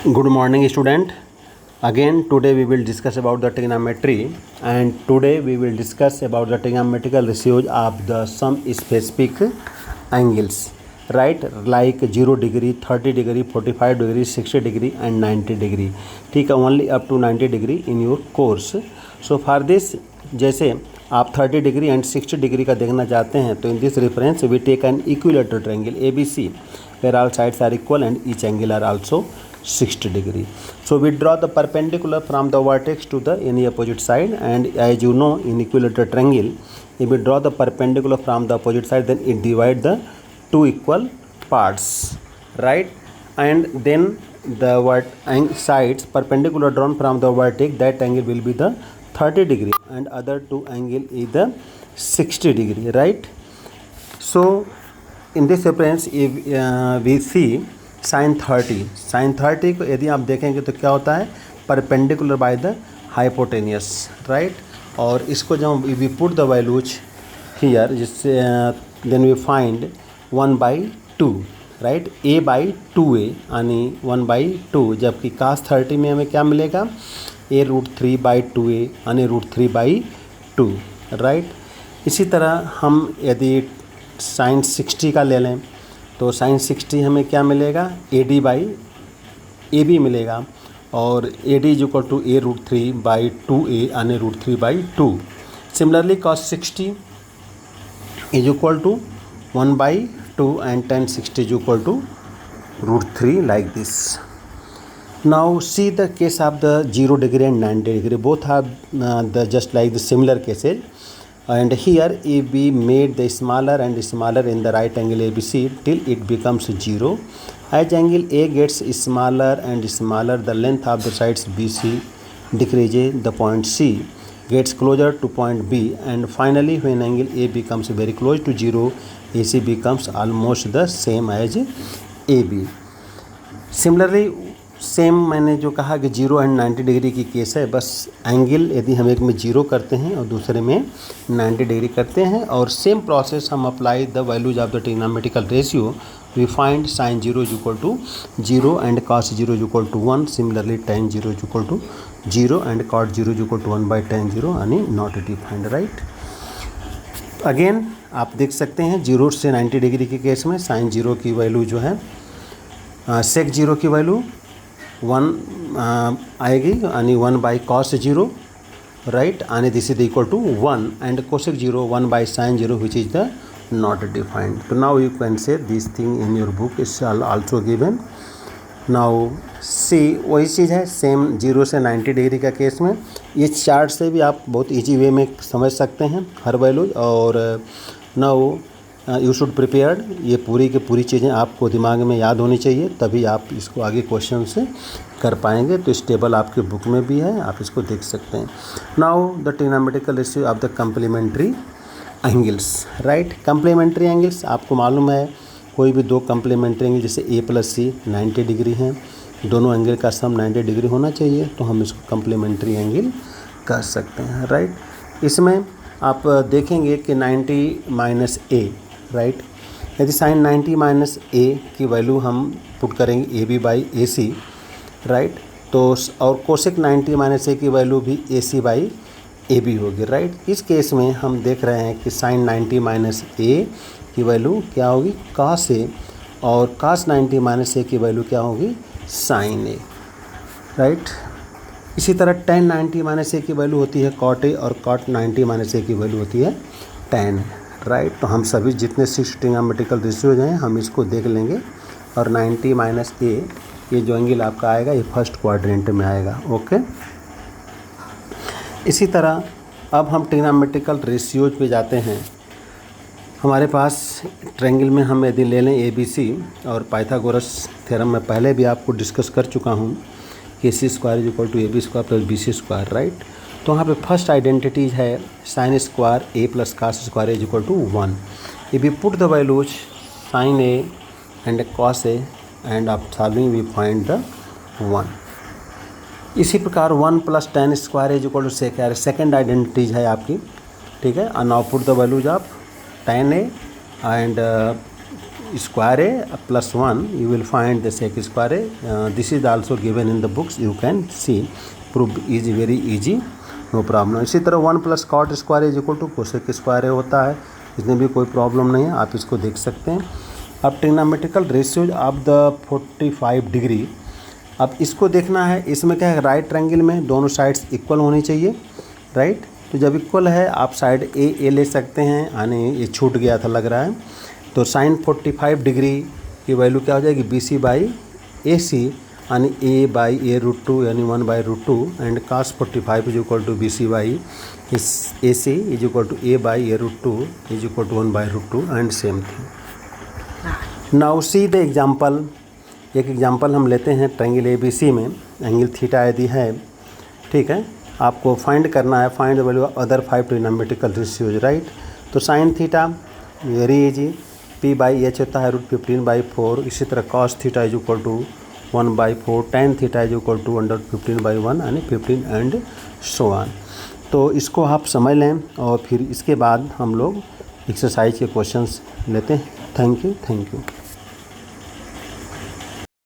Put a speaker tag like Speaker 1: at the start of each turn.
Speaker 1: Good morning, student. Again, today we will discuss about the trigonometry, and today we will discuss about the trigonometrical ratios of the some specific angles, right? Like 0 degree, 30 degree, 45 degree, 60 degree, and 90 degree. ठीक है, only up to 90 degree in your course. So for this, जैसे आप 30 degree and 60 degree का देखना चाहते हैं तो in this reference we take an equilateral triangle ABC where all sides are equal and each angle are also 60 degree. So we draw the perpendicular from the vertex to the any opposite side, and as you know in equilateral triangle if we draw the perpendicular from the opposite side then it divide the two equal parts, right? And then the sides perpendicular drawn from the vertex, that angle will be the 30 degree and other two angle is the 60 degree, right? So in this reference if we see sin 30 को यदि आप देखेंगे तो क्या होता है, perpendicular by the hypotenuse, right? और इसको जब we put the values here जिससे then we find 1/2, right? a/2a यानी 1/2, जबकि cos 30 में हमें क्या मिलेगा, a√3/2a यानी √3/2, राइट? इसी तरह हम यदि sin 60 का ले लें तो sin 60 हमें क्या मिलेगा, AD/AB मिलेगा, और AD is equal to a√3/2a यानी √3/2. Similarly cos 60 is equal to 1/2 and tan 60 is equal to √3 like this. Now see the case of the 0 degree and 90 degree. Both have the just like the similar cases. And here if we made the smaller and smaller in the right angle ABC till it becomes 0. As angle A gets smaller and smaller, the length of the sides BC decreases, the point C gets closer to point B, and finally when angle A becomes very close to 0, AC becomes almost the same as AB. Similarly same मैंने जो कहा कि 0 and 90 degree की case है, बस angle यदि हम एक में 0 करते हैं और दूसरे में 90 डिग्री करते हैं, और सेम प्रोसेस हम apply the values of the trigonometrical ratio, we find sin 0 is equal to 0 and cos 0 is equal to 1. Similarly tan 0 is equal to 0 and cot 0 is equal to 1/tan 0 यानी not defined, right? Again आप देख सकते हैं 0 से 90 degree के case में sin 0 की value जो है sec 0 की वैल्यू 1 आएगी यानी 1/cos 0, राइट? यानी this is equal to 1 and cosec 0 1/sin 0 which is the not defined. तो now you can say this thing in your book is also given. Now see वही चीज़ है सेम 0 से 90 degree का case में. ये chart से भी आप बहुत इजी वे में समझ सकते हैं हर वैल्यू. और नाउ यू शुड प्रिपेयर्ड, ये पूरी की पूरी चीज़ें आपको दिमाग में याद होनी चाहिए, तभी आप इसको आगे क्वेश्चन से कर पाएंगे. तो इस टेबल आपके बुक में भी है, आप इसको देख सकते हैं. Now the trigonometrical ratio of the complementary angles, right? Complementary angles आपको मालूम है, कोई भी दो कम्प्लीमेंट्री एंगल जैसे A+C 90 डिग्री हैं, दोनों एंगल का सम 90 डिग्री होना चाहिए, तो हम इसको कम्प्लीमेंट्री एंगल कर सकते हैं, राइट? इसमें आप देखेंगे कि 90 - A, राइट? यदि sin 90 - A की वैल्यू हम पुट करेंगे AB/AC, राइट? तो और cosec 90 - A की वैल्यू भी AC/AB होगी, राइट? इस केस में हम देख रहे हैं कि sin 90 - A की वैल्यू क्या होगी, cos A, और cos 90 - A की वैल्यू क्या होगी, sin A, राइट? इसी तरह tan 90 - A की वैल्यू होती है cot A, और cot 90 - A की वैल्यू होती है tan, राइट? तो हम सभी जितने 6 ट्रिग्नोमेट्रिकल रेशियोज हैं हम इसको देख लेंगे, और 90 - A ये जो एंगल आपका आएगा ये फर्स्ट क्वाड्रेंट में आएगा, ओके? इसी तरह अब हम ट्रिग्नोमेट्रिकल रेशियोज पे जाते हैं. हमारे पास ट्रायंगल में हम यदि ले लें ABC, और पाइथागोरस थ्योरम में पहले भी आपको डिस्कस कर चुका हूँ कि AC² = AB² + BC², राइट? तो वहाँ पे फर्स्ट आइडेंटिटीज है sin² A + cos² is equal to 1. If we put the values sin A and cos A and of solving we find the 1. इसी प्रकार 1 + tan² is equal to sec A second identities है आपकी, ठीक है? Now put the values of tan A and square a plus 1 you will find the sec square a. This is also given in the books, you can see, proof is very easy, no problem. इसी तरह 1 plus cot square is equal to cosec square होता है, इसमें भी कोई problem नहीं है, आप इसको देख सकते हैं. अब trigonometrical ratios of the 45 degree, अब इसको देखना है. इसमें क्या है, राइट ट्रायंगल में दोनों साइड्स इक्वल होनी चाहिए, राइट. तो जब इक्वल है आप साइड ए ले सकते हैं, यानी ये छूट गया था लग रहा है. तो साइन 45 डिग्री की वैल्यू क्या हो जाएगी, बी सी बाई ए सी, यानी ए बाई ए रूट 2 यानी 1/√2 and cos 45 is equal to B C by A C is equal to A by A root 2 is equal to 1/√2 and same thing. Now see the example. एक example हम लेते हैं triangle A B C में angle theta यदि है, ठीक है. आपको फाइंड करना है, find the value of other 5 trigonometrical ratios, right. तो sine theta very easy, P by H होता है √15/4. इसी तरह cos theta is equal to 1/4, tan theta is equal to √15/1 यानी 15 एंड सो ऑन. तो इसको आप समझ लें और फिर इसके बाद हम लोग एक्सरसाइज के क्वेश्चंस लेते हैं. Thank you.